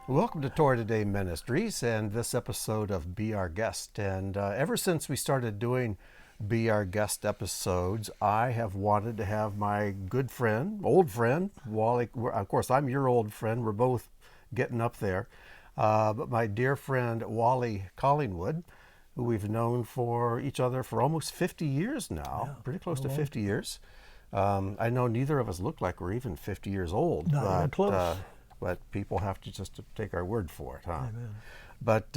Welcome to Torah Today Ministries and this episode of Be Our Guest. And ever since we started doing Be Our Guest episodes, I have wanted to have my good friend, old friend, Wally. Of course, I'm your old friend. We're both getting up there. But my dear friend, Wally Collingwood, who we've known for each other for almost 50 years now, pretty close to 50 years. I know neither of us look like we're even 50 years old. Not even close. But people have to just take our word for it, huh? Amen. But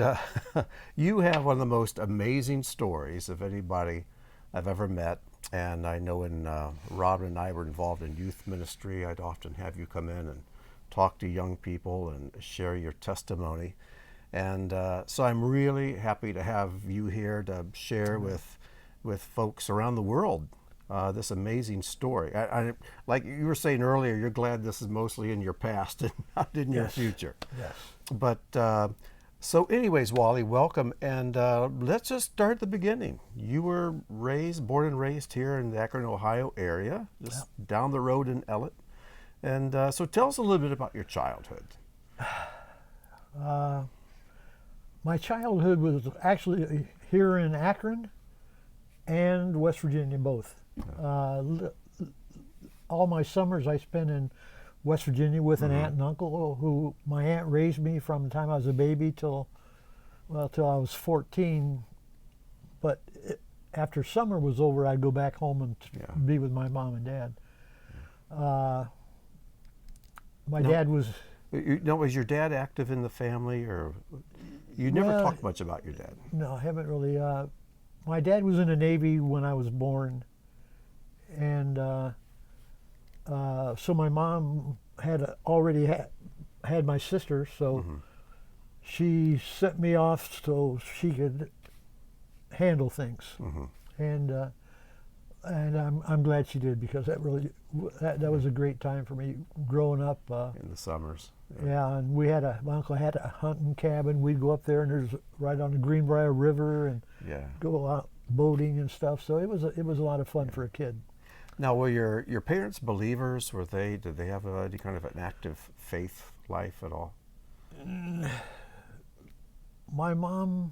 you have one of the most amazing stories of anybody I've ever met. And I know when Robin and I were involved in youth ministry, I'd often have you come in and talk to young people and share your testimony. And so I'm really happy to have you here to share with folks around the world this amazing story. I, like you were saying earlier, you're glad this is mostly in your past and not in your future. Yes. But so anyways, Wally, welcome. And let's just start at the beginning. You were born and raised here in the Akron, Ohio area, just down the road in Ellett. And so tell us a little bit about your childhood. My childhood was actually here in Akron and West Virginia, both. All my summers I spent in West Virginia with an aunt and uncle who my aunt raised me from the time I was a baby till I was 14. But after summer was over, I'd go back home and be with my mom and dad. Dad was... Was your dad active in the family, or you never talked much about your dad? No, I haven't really. My dad was in the Navy when I was born, and so my mom had already had my sister, so she sent me off so she could handle things, and I'm glad she did, because that was a great time for me growing up. In the summers. Yeah, and my uncle had a hunting cabin. We'd go up there, and there's right on the Greenbrier River, and go out boating and stuff. So it was a lot of fun for a kid. Now, were your parents believers? Did they have any kind of an active faith life at all? My mom,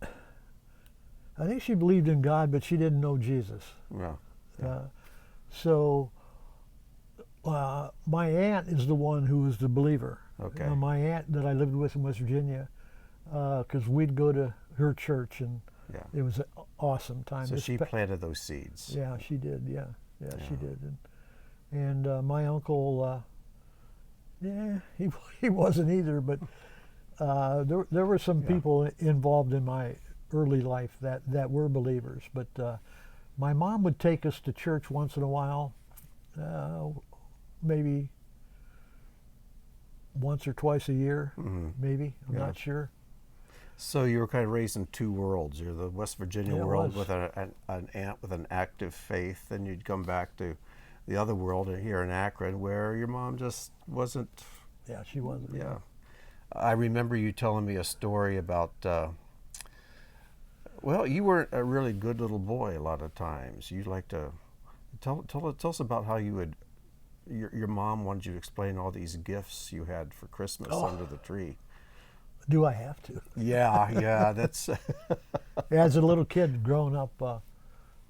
I think she believed in God, but she didn't know Jesus. So my aunt is the one who was the believer. Okay. My aunt that I lived with in West Virginia, because we'd go to her church, and it was an awesome time. So she planted those seeds. Yeah, she did. Yeah, she did. And my uncle, he wasn't either, but there were some people involved in my early life that were believers. But my mom would take us to church once in a while, maybe once or twice a year, maybe. I'm not sure. So you were kind of raised in two worlds. You're the West Virginia world with an aunt with an active faith, and you'd come back to the other world here in Akron, where your mom just wasn't. Yeah, she wasn't. Yeah. I remember you telling me a story about, you weren't a really good little boy a lot of times. You'd like to tell us about how you would, your mom wanted you to explain all these gifts you had for Christmas under the tree. Do I have to? Yeah, that's... As a little kid growing up,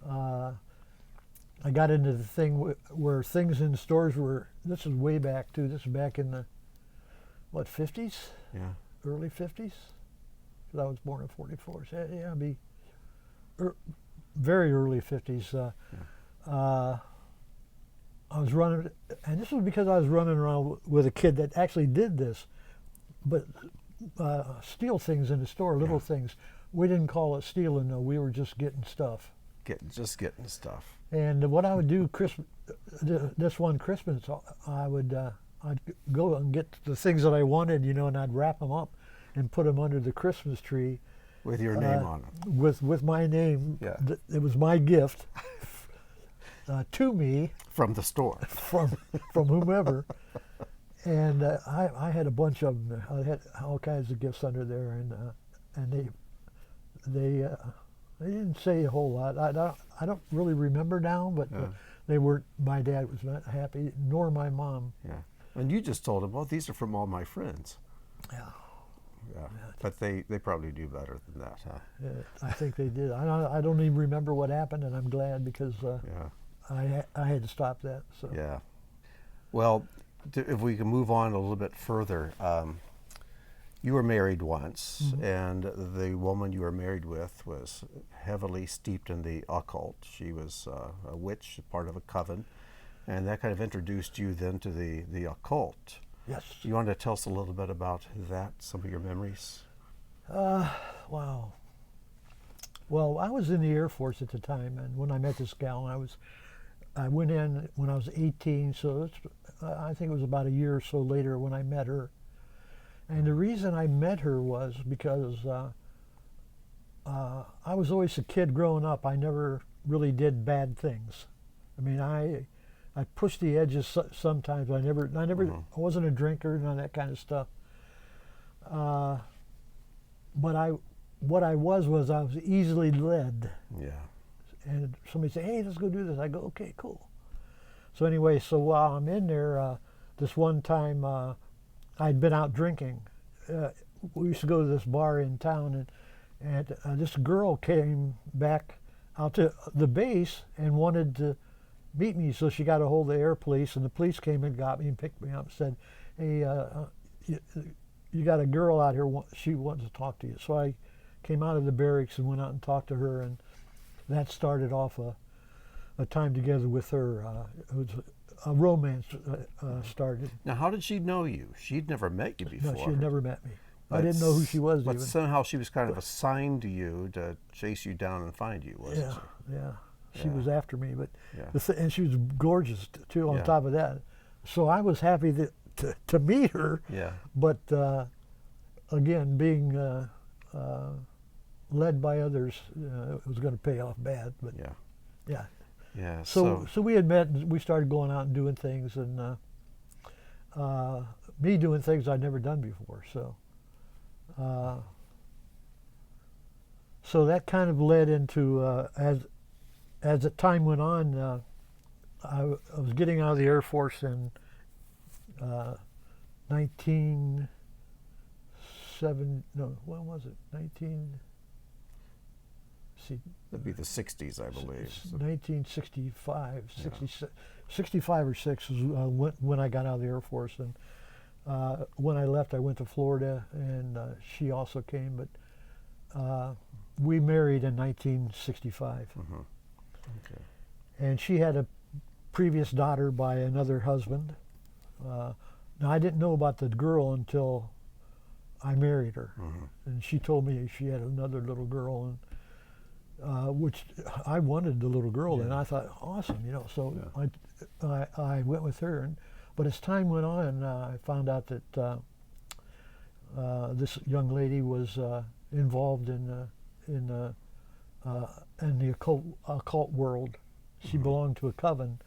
I got into the thing where things in stores were, this is way back too, this is back in the, 50s? Yeah. Early 50s? Because I was born in 44, so it'd be very early 50s. I was running, and this was because I was running around with a kid that actually did this, but steal things in the store, little things. We didn't call it stealing, though. We were just getting stuff. Just getting stuff. And what I would do this one Christmas, I'd go and get the things that I wanted, and I'd wrap them up and put them under the Christmas tree. With your name on them. With my name. Yeah. It was my gift to me. From the store. From whomever. And I had a bunch of them. I had all kinds of gifts under there, and they didn't say a whole lot. I don't really remember now, but they weren't. My dad was not happy, nor my mom. Yeah. And you just told him, well, these are from all my friends. Yeah. Yeah. But they probably do better than that, huh? I think they did. I don't even remember what happened, and I'm glad because Yeah. I had to stop that. So. Yeah. Well, if we can move on a little bit further, you were married once, and the woman you were married with was heavily steeped in the occult. She was a witch, part of a coven, and that kind of introduced you then to the occult. Yes. You want to tell us a little bit about that, some of your memories? Wow. Well, I was in the Air Force at the time, and when I met this gal, I went in when I was 18, so I think it was about a year or so later when I met her. And the reason I met her was because I was always a kid growing up. I never really did bad things. I mean, I pushed the edges sometimes. I I wasn't a drinker, none of that kind of stuff. But what I was I was easily led. Yeah. And somebody say, "Hey, let's go do this." I go, "Okay, cool." So anyway, so while I'm in there, this one time I'd been out drinking. We used to go to this bar in town, and this girl came back out to the base and wanted to meet me. So she got a hold of the air police, and the police came and got me and picked me up and said, "Hey, you got a girl out here. She wants to talk to you." So I came out of the barracks and went out and talked to her, and that started off a time together with her. It was a romance started. Now, how did she know you? She'd never met you before. No, she had never met me. I didn't know who she was but even. But somehow she was kind of assigned to you to chase you down and find you, wasn't she? Yeah. She was after me, but Yeah. and she was gorgeous too. On Yeah. top of that, so I was happy to meet her. Yeah. But again, being led by others, it was going to pay off bad. But Yeah. yeah. Yeah. So we had met, and we started going out and doing things, and me doing things I'd never done before. So that kind of led into as the time went on, I was getting out of the Air Force in 19. When was it? 19. See, that'd be the 60s, I believe. 1965, Yeah. 65 or 6 was when I got out of the Air Force, and when I left, I went to Florida, and she also came, but we married in 1965. Mm-hmm. Okay. And she had a previous daughter by another husband. Now, I didn't know about the girl until I married her, and she told me she had another little girl, and which I wanted the little girl, and I thought, awesome, So I went with her, but as time went on, I found out that this young lady was involved in the occult world. She belonged to a coven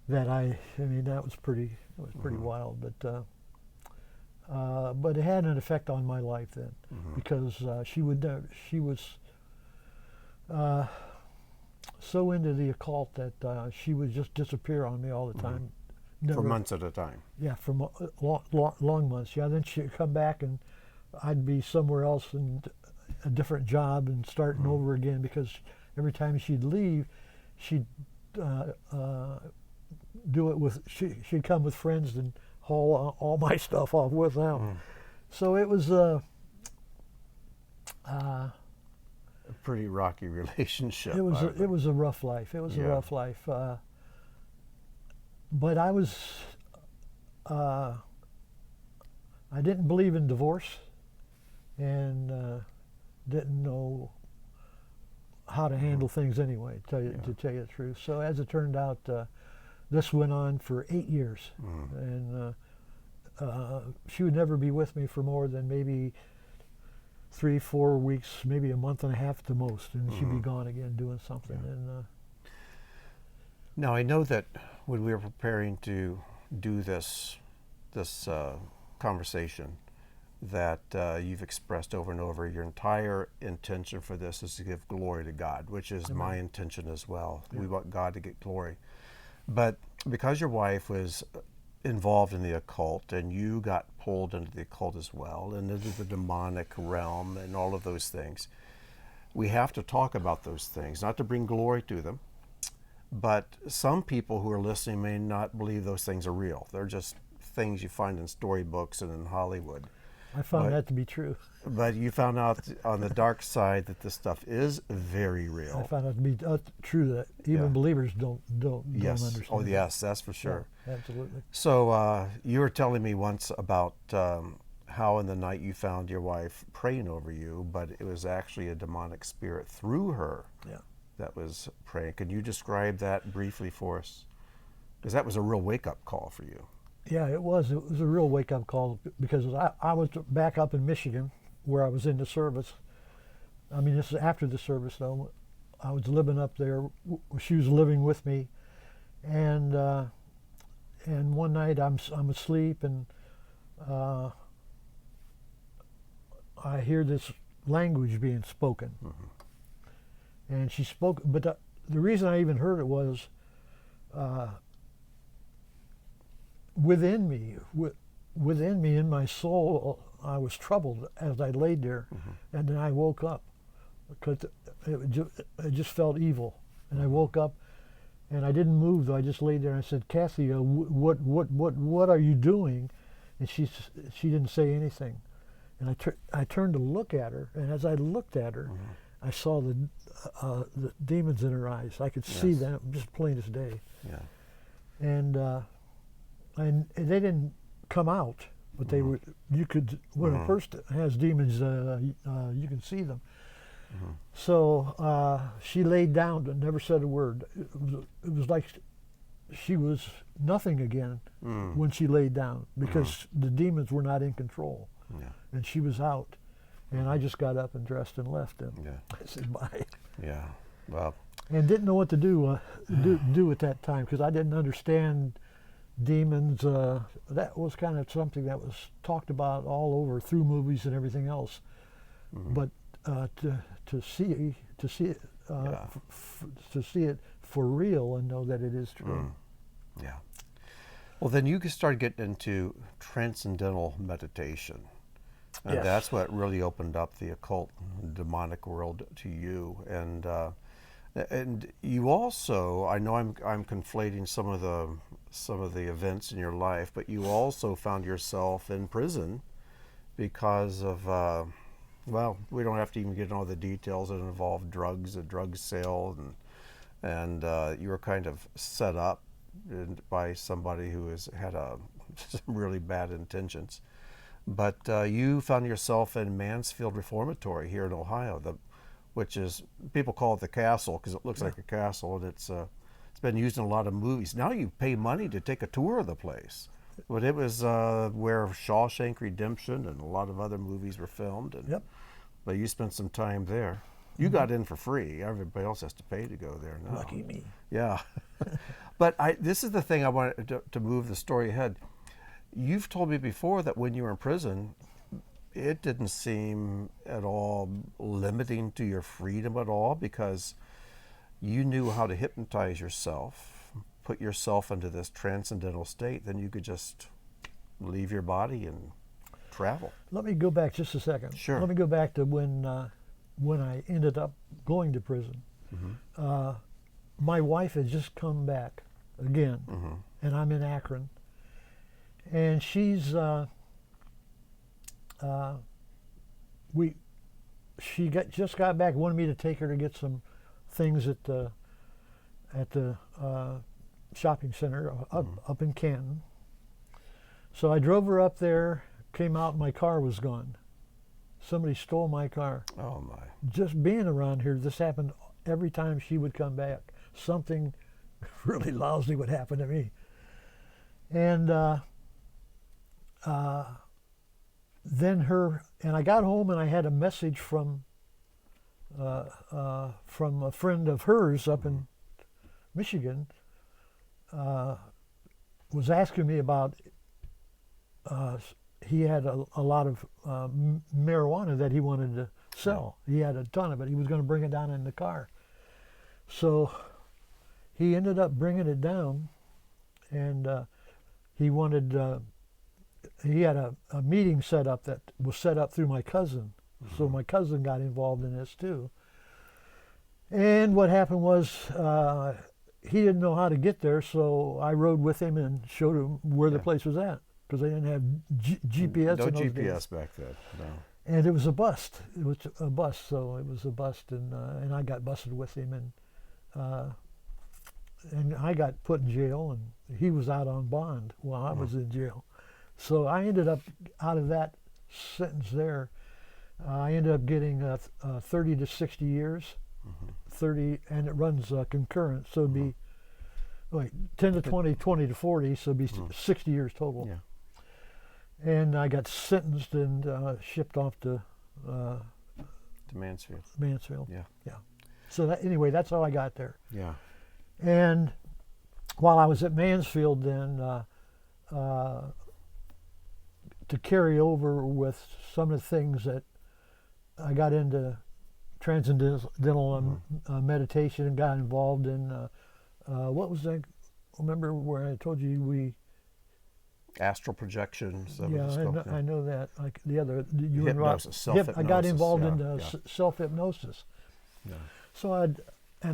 that I mean, that was pretty wild, but it had an effect on my life then, because she was so into the occult that she would just disappear on me all the time. For months at a time. Yeah, for long months. Yeah, then she'd come back, and I'd be somewhere else in a different job and starting over again, because every time she'd leave, she'd do it with, she'd come with friends and haul all my stuff off with them. So it was a pretty rocky relationship. It was a rough life. It was a rough life. But I didn't believe in divorce, and didn't know how to handle things anyway, to tell you the truth. So as it turned out, this went on for 8 years, and she would never be with me for more than maybe 3-4 weeks, maybe a month and a half at the most, and she'd be gone again doing something. And now I know that when we were preparing to do this conversation, that you've expressed over and over, your entire intention for this is to give glory to God, which is my intention as well. We want God to get glory. But because your wife was involved in the occult and you got pulled into the occult as well and into the demonic realm and all of those things, we have to talk about those things, not to bring glory to them. But some people who are listening may not believe those things are real. They're just things you find in storybooks and in Hollywood. I found that to be true. But you found out on the dark side that this stuff is very real. I found out to be true that even believers don't Yes. understand. Oh, yes, that's for sure. Yeah, absolutely. So you were telling me once about how in the night you found your wife praying over you, but it was actually a demonic spirit through her that was praying. Could you describe that briefly for us? Because that was a real wake-up call for you. Yeah, it was. It was a real wake-up call because I was back up in Michigan where I was in the service. I mean, this is after the service, though. I was living up there. She was living with me, and one night I'm asleep and I hear this language being spoken, and she spoke. But the reason I even heard it was within me in my soul. I was troubled as I laid there, and then I woke up because it just felt evil, and I woke up. And I didn't move though. I just laid there and I said, "Kathy, what are you doing?" And she didn't say anything. And I turned to look at her, and as I looked at her, I saw the demons in her eyes. I could see them just plain as day. Yeah. And they didn't come out, but they were. You could when a person has demons, you can see them. So she laid down and never said a word. It was like she was nothing again when she laid down because the demons were not in control. Yeah. And she was out. And I just got up and dressed and left him. Yeah. I said bye. Yeah. Well. And didn't know what to do at that time because I didn't understand demons. That was kind of something that was talked about all over through movies and everything else. But to see it for real and know that it is true. Yeah. Well, then you started getting into transcendental meditation, and that's what really opened up the occult, demonic world to you. And you also, I know I'm conflating some of the events in your life, but you also found yourself in prison because of. Well, we don't have to even get into all the details. It involved drugs, a drug sale, and you were kind of set up by somebody who had some really bad intentions. But you found yourself in Mansfield Reformatory here in Ohio, which is, people call it the castle because it looks like a castle, and it's been used in a lot of movies. Now you pay money to take a tour of the place. But it was where Shawshank Redemption and a lot of other movies were filmed. And, but you spent some time there. You got in for free. Everybody else has to pay to go there now. Lucky me. Yeah. But this is the thing I wanted to move the story ahead. You've told me before that when you were in prison, it didn't seem at all limiting to your freedom at all because you knew how to hypnotize yourself, put yourself into this transcendental state, then you could just leave your body and travel. Let me go back just a second. Sure. Let me go back to when I ended up going to prison. My wife had just come back again, and I'm in Akron, and she's just got back, wanted me to take her to get some things at the shopping center up in Canton. So I drove her up there, came out, my car was gone. Somebody stole my car. Oh my. Just being around here, this happened every time she would come back. Something really lousy would happen to me. And then I got home and I had a message from a friend of hers up in Michigan, was asking me about, he had a lot of marijuana that he wanted to sell. He had a ton of it. He was going to bring it down in the car. So he ended up bringing it down, and he wanted. He had a meeting set up that was set up through my cousin, so my cousin got involved in this too. And what happened was he didn't know how to get there, so I rode with him and showed him where the place was at, because they didn't have GPS. No in those GPS days. back then. No. And it was a bust. It was a bust, so it was a bust, and I got busted with him, and I got put in jail, and he was out on bond while I was in jail. So I ended up out of that sentence there. I ended up getting 30 to 60 years, 30, and it runs concurrent, so it'd be like 10 to 20, 20 to 40, so it'd be 60 years total. Yeah. And I got sentenced and shipped off to Mansfield. Mansfield. Yeah. Yeah. So that, anyway, that's how I got there. Yeah. And while I was at Mansfield, then to carry over with some of the things that I got into transcendental meditation and got involved in what was that? Remember where I told you we Astral projections. Yeah, I know that. Like the other, you hypnosis, self-hypnosis. I got involved yeah, in yeah. self-hypnosis. Yeah. So I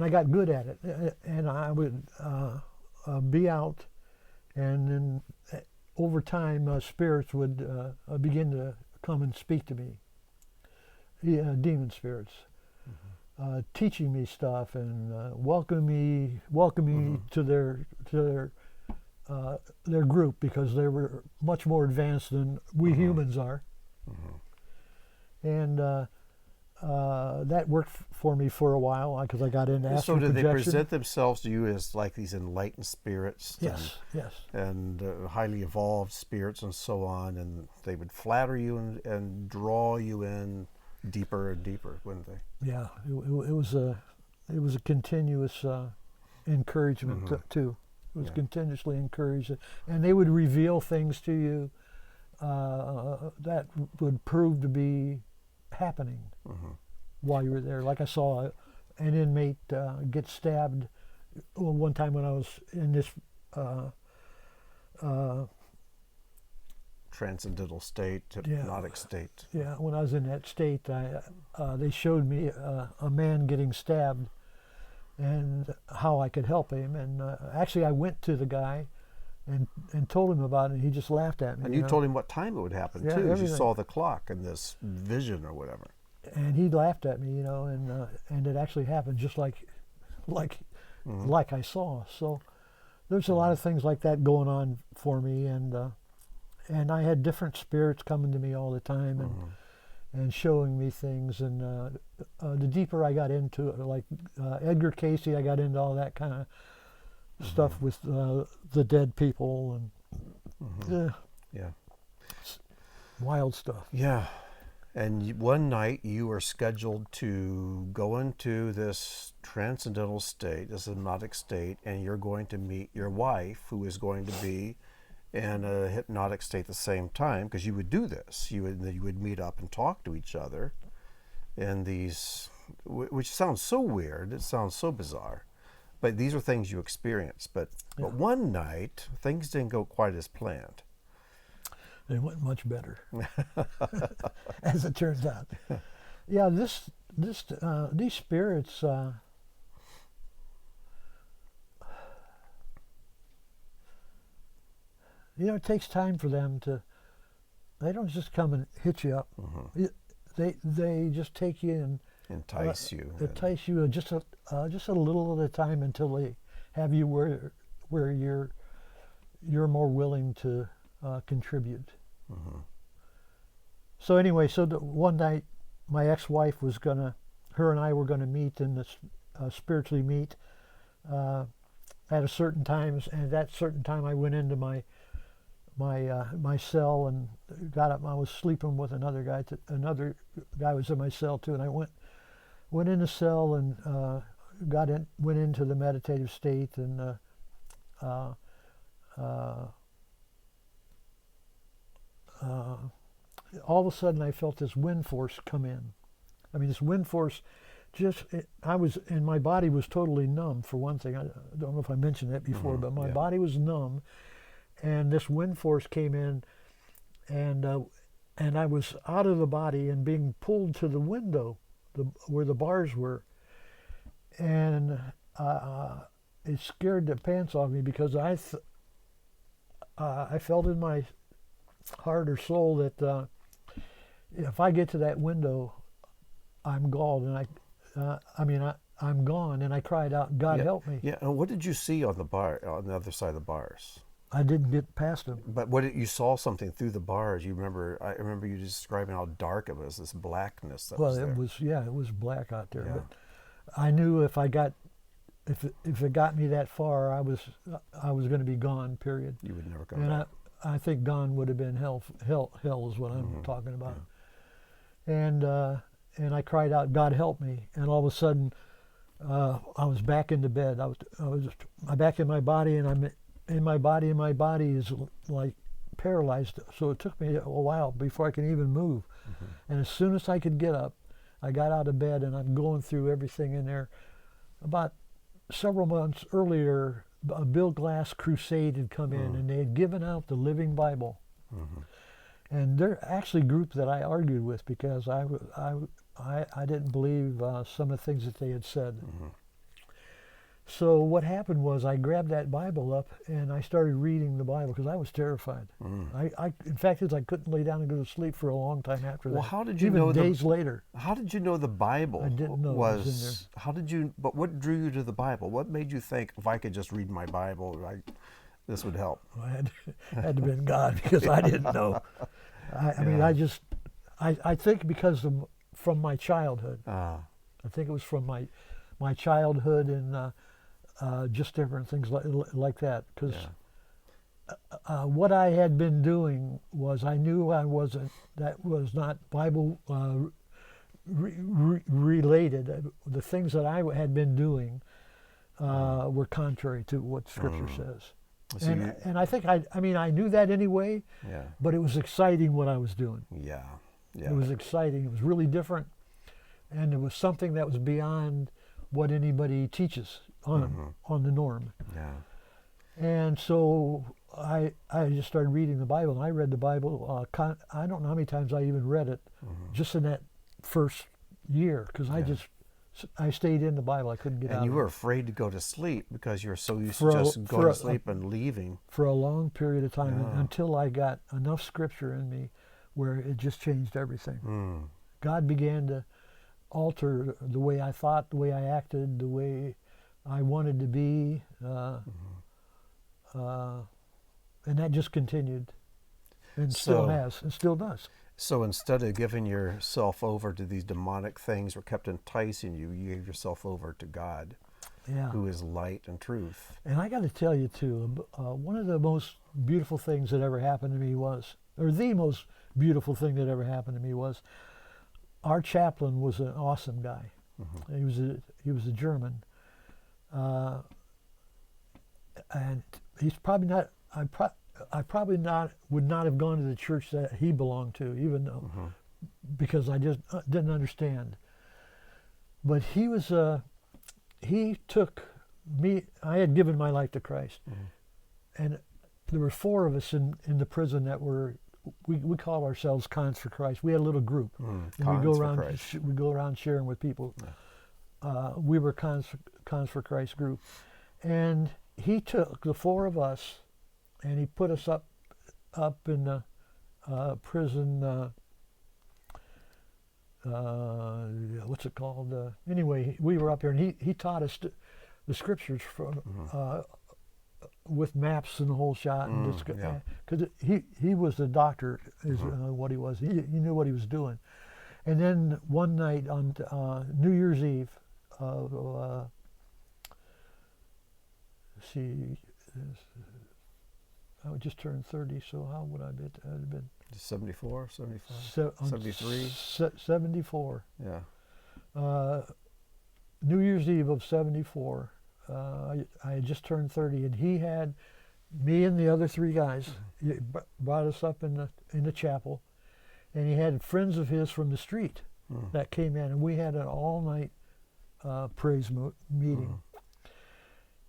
got good at it, and I would be out, and then over time, spirits would begin to come and speak to me. Demon spirits, teaching me stuff and welcoming me to their group, because they were much more advanced than we humans are. And that worked for me for a while, because I got into astral projection. So did they present themselves to you as like these enlightened spirits? Yes, yes. And highly evolved spirits and so on, and they would flatter you and draw you in deeper and deeper, wouldn't they? Yeah, it was a continuous encouragement too. It was continuously encouraged, and they would reveal things to you that would prove to be happening while you were there. Like I saw an inmate get stabbed one time when I was in this transcendental state, hypnotic state. Yeah, when I was in that state, they showed me a man getting stabbed and how I could help him. And actually, I went to the guy and told him about it, and he just laughed at me. And you told him what time it would happen, too. Everything. You saw the clock in this vision or whatever. And he laughed at me, and it actually happened just like I saw. So there's a lot of things like that going on for me, and I had different spirits coming to me all the time and showing me things. And the deeper I got into it, like Edgar Casey, I got into all that kind of stuff with the dead people and wild stuff. Yeah. And one night you were scheduled to go into this transcendental state, this hypnotic state, and you're going to meet your wife, who is going to be in a hypnotic state at the same time, because you would do this. You would meet up and talk to each other in these, which sounds so weird, it sounds so bizarre, but these are things you experience. But one night, things didn't go quite as planned. They went much better, as it turns out. Yeah, these spirits, it takes time for them to. They don't just come and hit you up. They just take you and entice you just a little at a time, until they have you where you're more willing to contribute. So anyway, one night my ex-wife was her and I were gonna meet and spiritually meet at a certain time, and at that certain time I went into my cell and got up. I was sleeping with another guy. Another guy was in my cell too, and I went in the cell and went into the meditative state, and all of a sudden I felt this wind force come in. I mean, this wind force I was, and my body was totally numb for one thing. I don't know if I mentioned that before, but my body was numb, and this wind force came in, and I was out of the body and being pulled to the window, where the bars were, and it scared the pants off me because I felt in my heart or soul that if I get to that window, I'm gone, and I'm gone, and I cried out, "God help me!" Yeah, and what did you see on the other side of the bars? I didn't get past them. But you saw something through the bars. I remember you describing how dark it was, this blackness that was there. It was black out there. Yeah. But I knew if it got me that far, I was going to be gone. Period. You would never come and back. I think gone would have been hell. Hell is what I'm talking about. Yeah. And I cried out, "God help me!" And all of a sudden, I was back into bed. I was back in my body, and I'm in my body, and my body is like paralyzed. So it took me a while before I can even move. And as soon as I could get up, I got out of bed, and I'm going through everything in there. About several months earlier, a Bill Glass crusade had come in, and they had given out the Living Bible. And they're actually groups that I argued with because I didn't believe some of the things that they had said. So what happened was I grabbed that Bible up and I started reading the Bible because I was terrified. In fact, I couldn't lay down and go to sleep for a long time after that. Well, how did you Even know days later? How did you know the Bible I didn't know it was in there. How did you? But what drew you to the Bible? What made you think if I could just read my Bible, this would help? Well, had to have been God because I didn't know. I mean, I think because from my childhood. I think it was from my childhood and just different things like that. Because what I had been doing was I knew that was not Bible related. The things that I had been doing were contrary to what Scripture says. So and I think I knew that anyway. Yeah. But it was exciting what I was doing. Yeah. It was exciting. It was really different, and it was something that was beyond what anybody teaches on the norm. Yeah. And so I just started reading the Bible, and I read the Bible. I don't know how many times I even read it, just in that first year, because I stayed in the Bible. I couldn't get out. And you of were it. afraid to go to sleep because you were so used to just going to sleep and leaving. For a long period of time, until I got enough Scripture in me where it just changed everything. God began to alter the way I thought, the way I acted, the way I wanted to be, and that just continued, and still has, and still does. So instead of giving yourself over to these demonic things or kept enticing you, you gave yourself over to God, who is light and truth. And I got to tell you too, one of the most beautiful things that ever happened to me the most beautiful thing that ever happened to me was, our chaplain was an awesome guy. He was a German, and he's probably not. I probably would not have gone to the church that he belonged to, even though, because I just didn't understand. But he took me. I had given my life to Christ, and there were 4 of us in the prison that were. We call ourselves Cons for Christ. We had a little group, and we go around sharing with people. We were Cons for Christ group, and he took the 4 of us, and he put us up in the prison. What's it called? Anyway, we were up there, and he taught us the Scriptures from. With maps and the whole shot, and because he was the doctor, is what he was. He knew what he was doing. And then one night on New Year's Eve, I would just turn 30. So how would I be? I'd have been 74, 75, 73, 74. Yeah. New Year's Eve of 74. I had just turned 30, and he had me and the other 3 guys. He brought us up in the chapel, and he had friends of his from the street that came in, and we had an all-night praise meeting.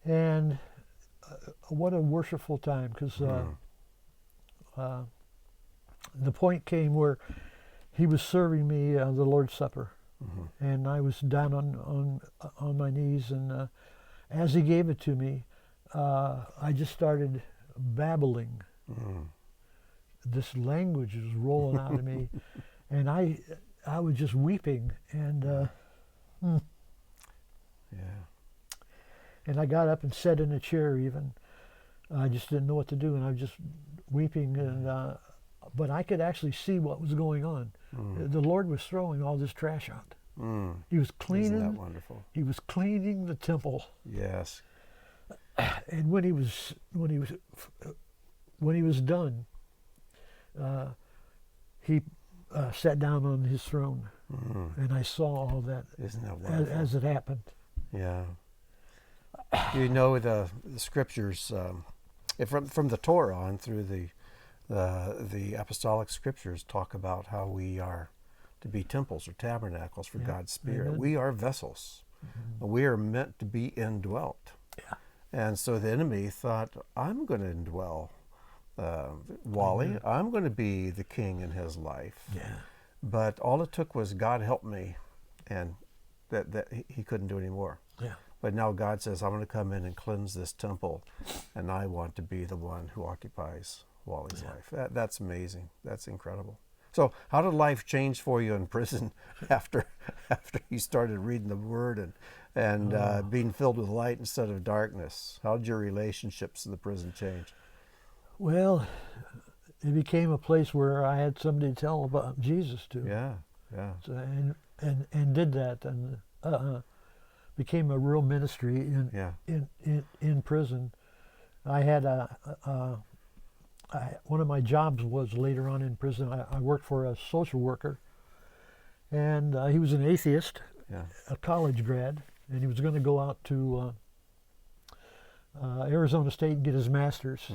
And what a worshipful time, because the point came where he was serving me the Lord's Supper, and I was down on my knees, and as he gave it to me, I just started babbling. This language was rolling out of me, and I was just weeping, and and I got up and sat in a chair even. I just didn't know what to do, and I was just weeping, and but I could actually see what was going on. The Lord was throwing all this trash out. He was cleaning. Isn't that wonderful? He was cleaning the temple. Yes. And when he was done, he sat down on his throne, and I saw all that. Isn't that wonderful? As it happened. Yeah. You know, the scriptures, from the Torah on through the apostolic scriptures, talk about how we are to be temples or tabernacles for God's Spirit. Amen. We are vessels. We are meant to be indwelt. Yeah. And so the enemy thought, I'm going to indwell Wally. I'm going to be the king in his life. Yeah. But all it took was God help me, and that he couldn't do any more. Yeah. But now God says, I'm going to come in and cleanse this temple, and I want to be the one who occupies Wally's life. That's amazing. That's incredible. So how did life change for you in prison after you started reading the Word and being filled with light instead of darkness? How did your relationships in the prison change? Well, it became a place where I had somebody to tell about Jesus to. Yeah. So, and did that, and became a real ministry in prison. I had one of my jobs was later on in prison. I worked for a social worker, and he was an atheist, a college grad, and he was going to go out to Arizona State and get his master's.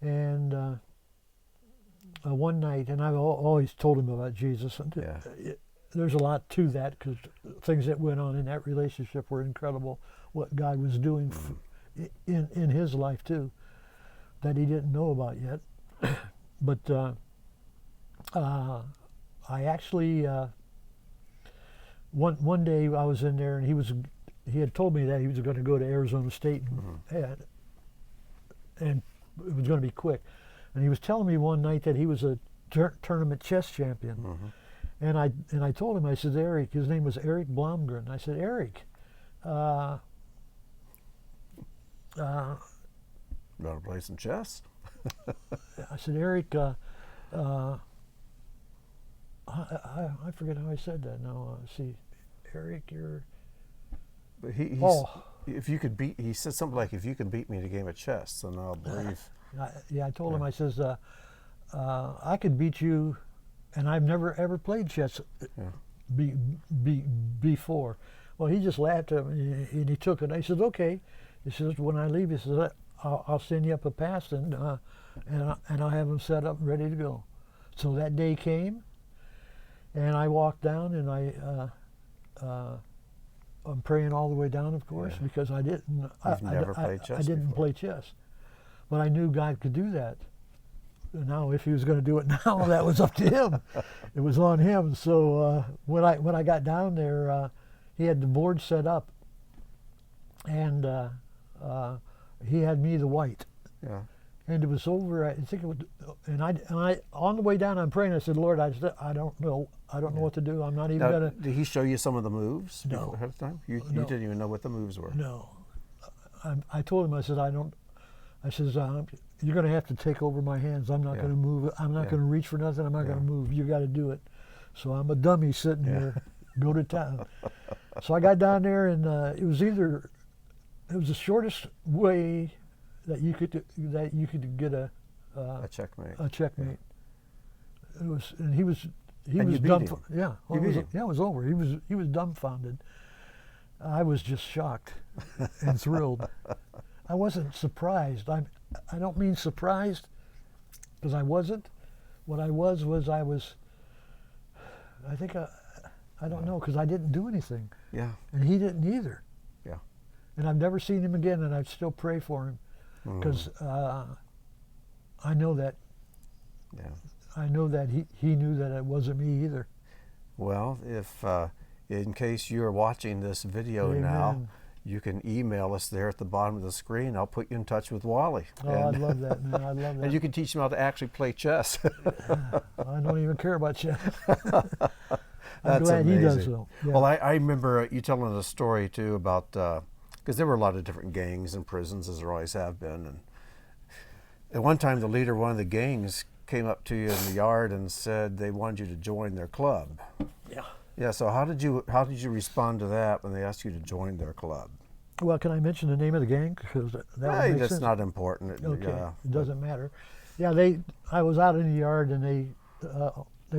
And one night, and I've always told him about Jesus. And there's a lot to that, because things that went on in that relationship were incredible. What God was doing in his life too, that he didn't know about yet. But I actually one day I was in there, and he had told me that he was going to go to Arizona State, and it was going to be quick. And he was telling me one night that he was a tournament chess champion. And I told him, I said, Eric, his name was Eric Blomgren. I said, Eric, you want to play some chess? I said, Eric, I forget how I said that now. See, Eric, you're... But if you could beat, he said something like, if you can beat me in a game of chess, then I'll believe. I told him, I says, I could beat you, and I've never ever played chess before. Well, he just laughed at me, and he took it. I said, okay. He says, when I leave, he says, I'll send you up a pass, and I'll have them set up and ready to go. So that day came, and I walked down, and I'm praying all the way down, of course, because I didn't. Never played chess. I didn't before. play chess, but I knew God could do that. Now, if he was going to do it now, that was up to him. It was on him. So when I got down there, he had the board set up, and he had me the white. Yeah. And it was over. I think it was, and I on the way down, I'm praying. I said, Lord, I don't know what to do. I'm not even gonna. Did he show you some of the moves No. ahead of time? You No. didn't even know what the moves were. No. I told him, I said, I says, you're going to have to take over my hands. I'm not going to move. I'm not going to reach for nothing. I'm not going to move. You got to do it. So I'm a dummy sitting here. Go to town. So I got down there, and it was the shortest way that you could get a checkmate. A checkmate. It was, and he was you beat dumb. him. Yeah, You beat him. Yeah, it was over. He was dumbfounded. I was just shocked and thrilled. I wasn't surprised. I don't mean surprised, because I wasn't. What I was I think I don't know, because I didn't do anything. Yeah. And he didn't either. Yeah. And I've never seen him again, and I still pray for him, because I know that. Yeah. I know that he knew that it wasn't me either. Well, if in case you're watching this video now, Amen. you can email us there at the bottom of the screen. I'll put you in touch with Wally. Oh, I love that, man. I love that. And you can teach him how to actually play chess. I don't even care about chess. I'm That's glad he does, amazing. though. Yeah. Well, I remember you telling a story, too, about, because there were a lot of different gangs in prisons, as there always have been. And at one time, the leader of one of the gangs came up to you in the yard and said they wanted you to join their club. Yeah. Yeah, so how did you respond to that when they asked you to join their club? Well, can I mention the name of the gang? Because that would make That's sense. not important. Okay, Yeah. it doesn't matter. Yeah, I was out in the yard, and they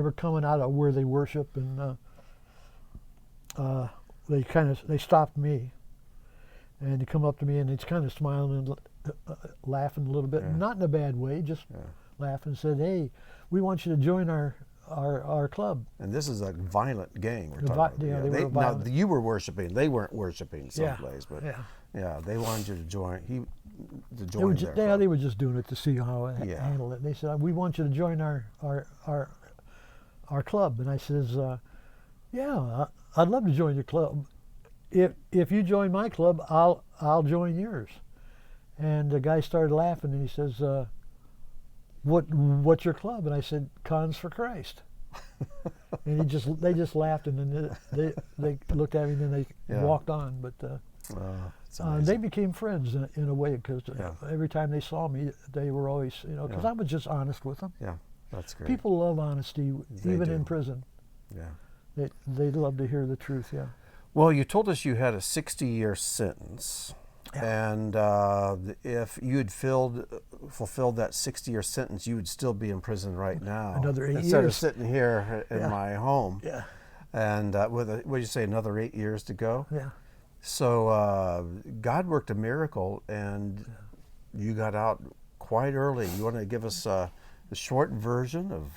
were coming out of where they worship, and they stopped me, and they come up to me, and it's kind of smiling and laughing a little bit, Yeah. not in a bad way, just laughing, and said, "Hey, we want you to join our club." And this is a violent gang we're The talking yeah, about. they were violent. Now, you were worshiping. They weren't worshiping Yeah, someplace, but yeah. they wanted you to join. To They join were, their club. they were just doing it to see how I Yeah. handle it. They said, "We want you to join our club," and I says, "Yeah, I'd love to join your club. If you join my club, I'll join yours." And the guy started laughing, and he says, "What's your club?" And I said, "Cons for Christ." And they just laughed, and then they looked at me, and then they walked on. But It's they amazing. became friends in a way, because Yeah. every time they saw me, they were always, because Yeah. I was just honest with them. Yeah, that's great. People love honesty, They even do. in prison. Yeah. They love to hear the truth. Yeah. Well, you told us you had a 60-year sentence, and if you had fulfilled that 60-year sentence, you would still be in prison right now. Another 8 instead of years. sitting here in my home. Yeah. And what did you say? Another 8 years to go. Yeah. So God worked a miracle, and you got out quite early. You want to give us the short version of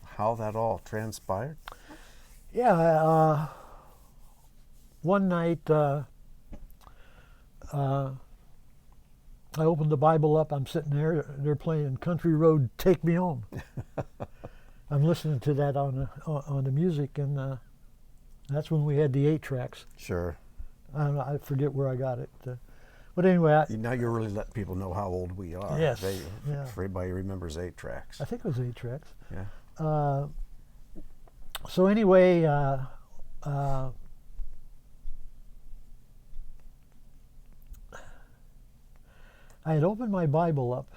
how that all transpired? Yeah. One night, I opened the Bible up. I'm sitting there. They're playing "Country Road, Take Me Home." I'm listening to that on the music, and that's when we had the 8 tracks. Sure. I forget where I got it, but anyway, Now you're really letting people know how old we are. Yes, If yeah. everybody remembers 8 tracks. I think it was 8 tracks. Yeah. So anyway, I had opened my Bible up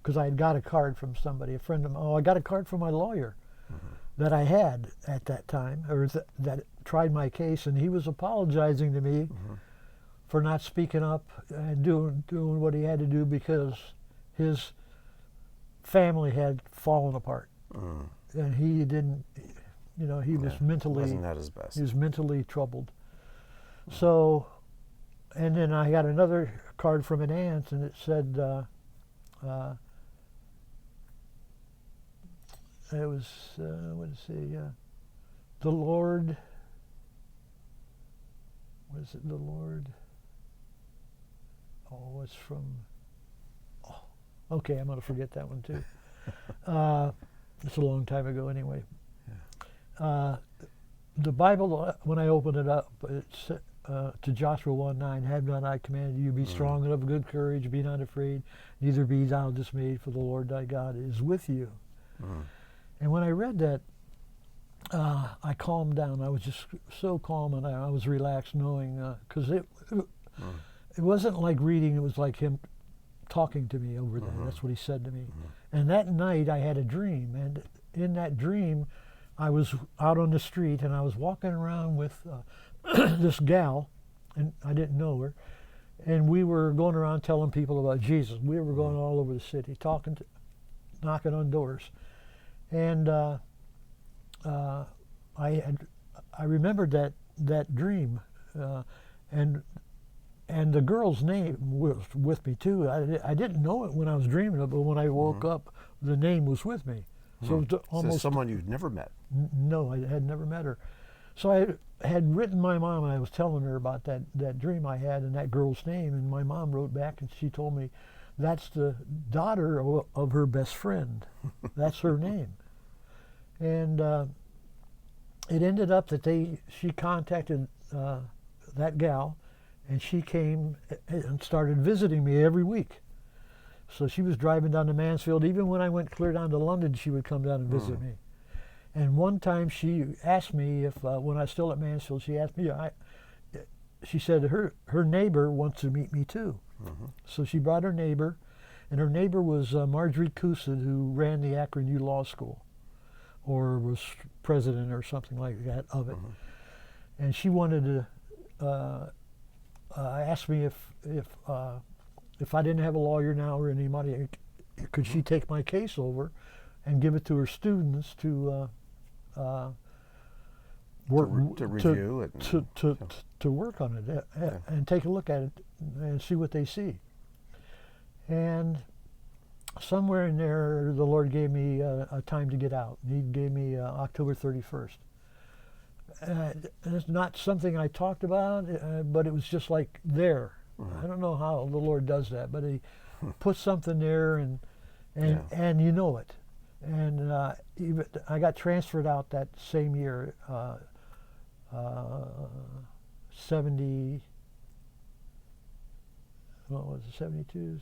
because I had got a card from somebody, a friend of mine. Oh, I got a card from my lawyer that I had at that time, or that tried my case, and he was apologizing to me for not speaking up and doing what he had to do, because his family had fallen apart, and he didn't. He was mentally. Wasn't that his best? He was mentally troubled. So, and then I got another card from an aunt, and it said, it was, what did it say? The Lord, what is it, the Lord? Oh, it's from, okay, I'm going to forget that one too. It's a long time ago anyway. The Bible, when I opened it up, it's to Joshua 1:9, "Have not I commanded you, be strong and of good courage, be not afraid, neither be thou dismayed, for the Lord thy God is with you." And when I read that, I calmed down. I was just so calm, and I was relaxed, knowing, because it wasn't like reading, it was like him talking to me over there. That's what he said to me. And that night I had a dream, and in that dream I was out on the street, and I was walking around with this gal, and I didn't know her, and we were going around telling people about Jesus. We were going all over the city, knocking on doors, and I remembered that dream, and the girl's name was with me too. I didn't know it when I was dreaming it, but when I woke up, the name was with me. So it was almost someone you'd never met. No, I had never met her. So I had written my mom, and I was telling her about that dream I had and that girl's name, and my mom wrote back and she told me, that's the daughter of her best friend. That's her name. And it ended up that she contacted that gal, and she came and started visiting me every week. So she was driving down to Mansfield. Even when I went clear down to London, she would come down and visit me. And one time she asked me if, when I was still at Mansfield, she asked me, she said her neighbor wants to meet me too. So she brought her neighbor, and her neighbor was Marjorie Cousins, who ran the Akron U Law School, or was president or something like that of it. And she wanted to ask me if I didn't have a lawyer now or any money, could she take my case over and give it to her students to work to review it, to work on it and take a look at it and see what they see. And somewhere in there, the Lord gave me a time to get out. He gave me October 31st. And it's not something I talked about, but it was just like there. I don't know how the Lord does that, but He puts something there, and you know it. And even I got transferred out that same year, 70. What was it, 72,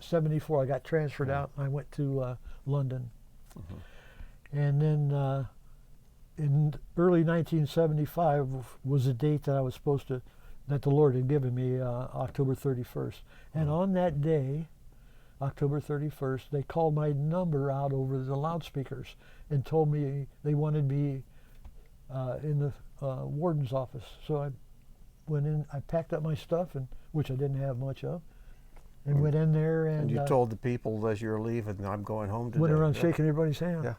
74, I got transferred out, and I went to London. And then in early 1975 was the date that I was supposed to, that the Lord had given me, October 31st. And on that day, October 31st, they called my number out over the loudspeakers and told me they wanted me in the warden's office. So I went in, I packed up my stuff, and which I didn't have much of, and went in there. And you told the people as you were leaving, I'm going home today. Went around shaking everybody's hand. Yeah.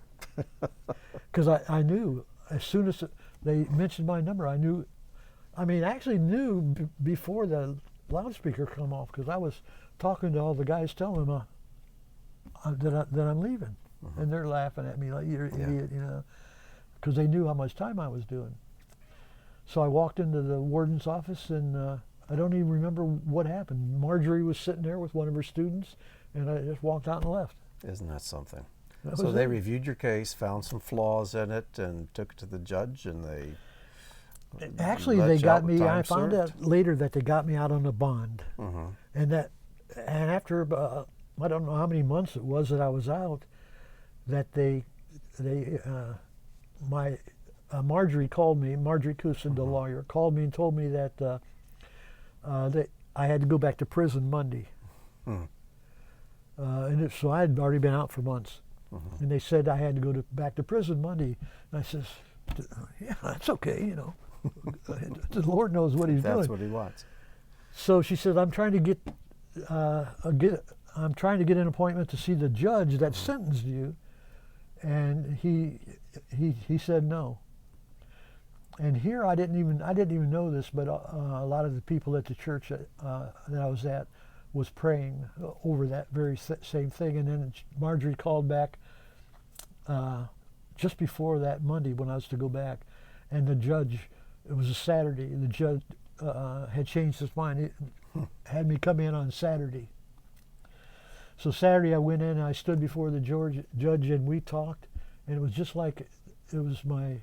Because I knew, as soon as they mentioned my number, I knew, I mean, I actually knew before the loudspeaker come off, because I was talking to all the guys telling them that I'm leaving. And they're laughing at me like, you're an idiot, you know, because they knew how much time I was doing. So I walked into the warden's office, and I don't even remember what happened. Marjorie was sitting there with one of her students, and I just walked out and left. Isn't that something? So they reviewed your case, found some flaws in it, and took it to the judge, and they actually they got me. I found out later that they got me out on a bond, and after I don't know how many months it was that I was out, that Marjorie called me. Marjorie Cousins, the lawyer, called me and told me that that I had to go back to prison Monday, so I had already been out for months. And they said I had to go back to prison Monday. And I says, yeah, that's okay, you know. The Lord knows what He's doing. That's what He wants. So she said, I'm trying to get an appointment to see the judge that sentenced you. And he said no. And here I didn't even know this, but a lot of the people at the church that I was at was praying over that very same thing. And then Marjorie called back just before that Monday when I was to go back, and the judge, it was a Saturday, and the judge had changed his mind. He had me come in on Saturday. So Saturday I went in and I stood before the judge, and we talked, and it was just like it was my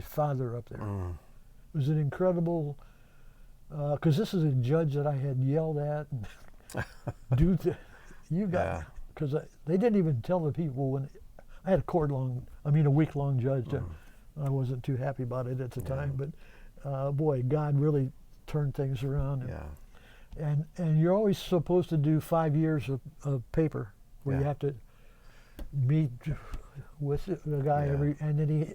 father up there. It was an incredible, because this is a judge that I had yelled at, and because they didn't even tell the people when I had a week-long judge. I wasn't too happy about it at the time, but boy, God really turned things around. And you're always supposed to do 5 years of paper where you have to meet with the guy and then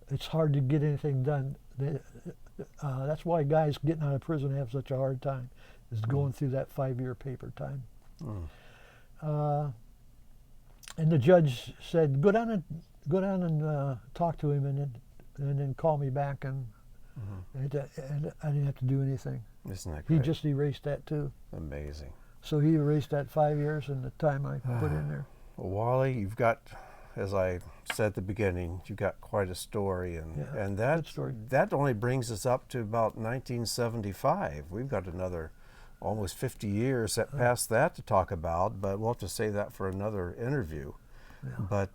it's hard to get anything done. That's why guys getting out of prison have such a hard time, is going through that 5-year paper time. And the judge said, go down and talk to him, and then call me back, and I didn't have to do anything. Isn't that great? He just erased that too. Amazing. So he erased that 5 years and the time I put in there. Well, Wally, you've got as I said at the beginning, you got quite a story, and Yeah, and good story. that only brings us up to about 1975. We've got another almost 50 years past that to talk about, but we'll have to say that for another interview. Yeah.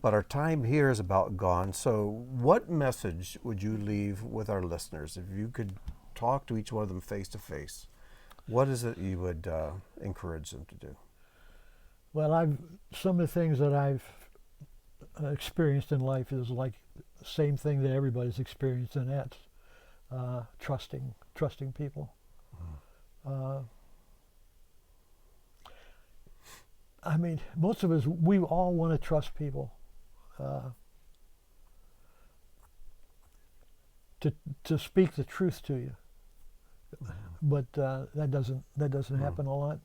But our time here is about gone. So what message would you leave with our listeners if you could talk to each one of them face to face? What is it you would encourage them to do? Well, some of the things that I've experienced in life is like the same thing that everybody's experienced, and that's trusting people. I mean, most of us, we all want to trust people. To speak the truth to you, but that doesn't happen a lot.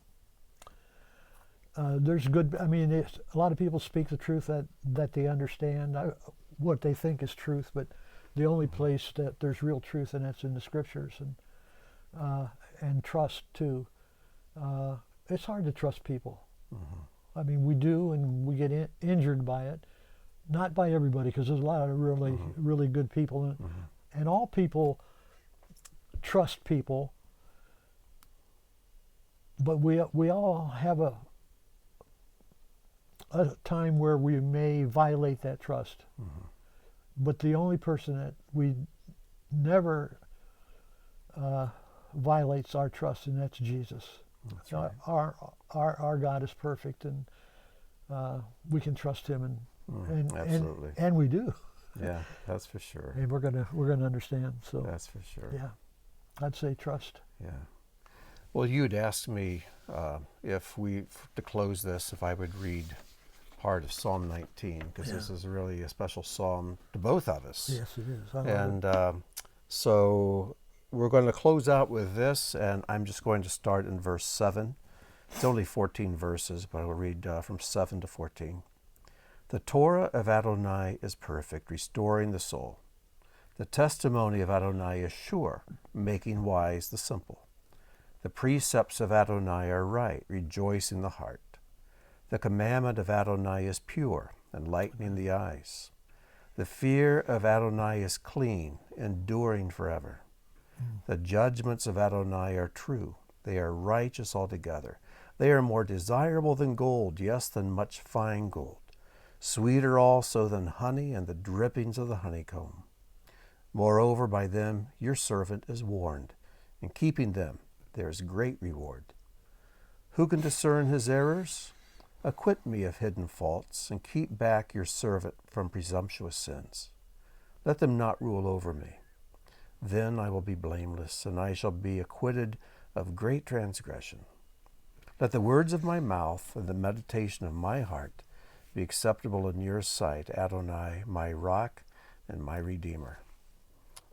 There's good. I mean, a lot of people speak the truth that they understand what they think is truth, but the only place that there's real truth, and that's in the scriptures, and trust too. It's hard to trust people. I mean, we do, and we get injured by it. Not by everybody, because there's a lot of really good people, and all people trust people. But we all have a time where we may violate that trust. But the only person that we never violates our trust, and that's Jesus. That's right. Our God is perfect, and we can trust Him, absolutely. and we do. Yeah, that's for sure. And we're gonna understand. So that's for sure. Yeah, I'd say trust. Yeah. Well, you'd asked me to close this, if I would read part of Psalm 19, because this is really a special psalm to both of us. Yes, it is. I love it. So we're going to close out with this, and I'm just going to start in verse 7. It's only 14 verses, but I will read from 7 to 14. The Torah of Adonai is perfect, restoring the soul. The testimony of Adonai is sure, making wise the simple. The precepts of Adonai are right, rejoicing the heart. The commandment of Adonai is pure, enlightening the eyes. The fear of Adonai is clean, enduring forever. The judgments of Adonai are true. They are righteous altogether. They are more desirable than gold, yes, than much fine gold. Sweeter also than honey and the drippings of the honeycomb. Moreover, by them your servant is warned. In keeping them there is great reward. Who can discern his errors? Acquit me of hidden faults, and keep back your servant from presumptuous sins. Let them not rule over me. Then I will be blameless, and I shall be acquitted of great transgression. Let the words of my mouth and the meditation of my heart be acceptable in your sight, Adonai, my rock and my redeemer.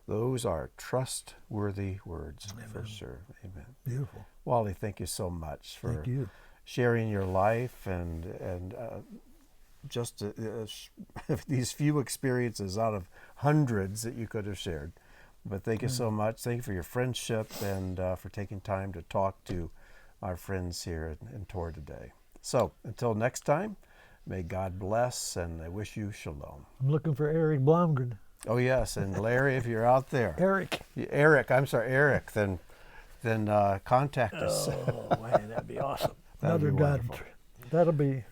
Those are trustworthy words. Amen. For sure. Amen. Beautiful. Wally, thank you so much for Thank you. sharing your life and just these few experiences out of hundreds that you could have shared. But thank you so much. Thank you for your friendship and for taking time to talk to our friends here in Torah today. So until next time, may God bless, and I wish you shalom. I'm looking for Eric Blomgren. Oh yes, and Larry, if you're out there, Eric, then contact us. Oh man, that'd be awesome. That'd be wonderful. That'll be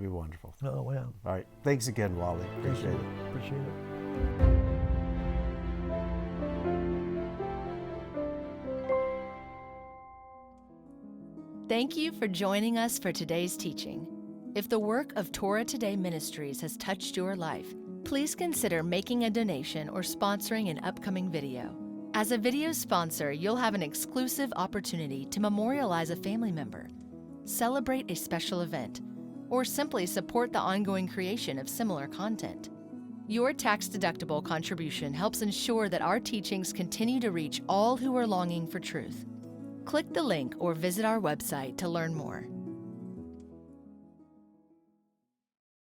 wonderful. Oh wow. All right, thanks again, Wally. Appreciate it. Appreciate it. Thank you for joining us for today's teaching. If the work of Torah Today Ministries has touched your life, please consider making a donation or sponsoring an upcoming video. As a video sponsor, you'll have an exclusive opportunity to memorialize a family member, celebrate a special event, or simply support the ongoing creation of similar content. Your tax-deductible contribution helps ensure that our teachings continue to reach all who are longing for truth. Click the link or visit our website to learn more.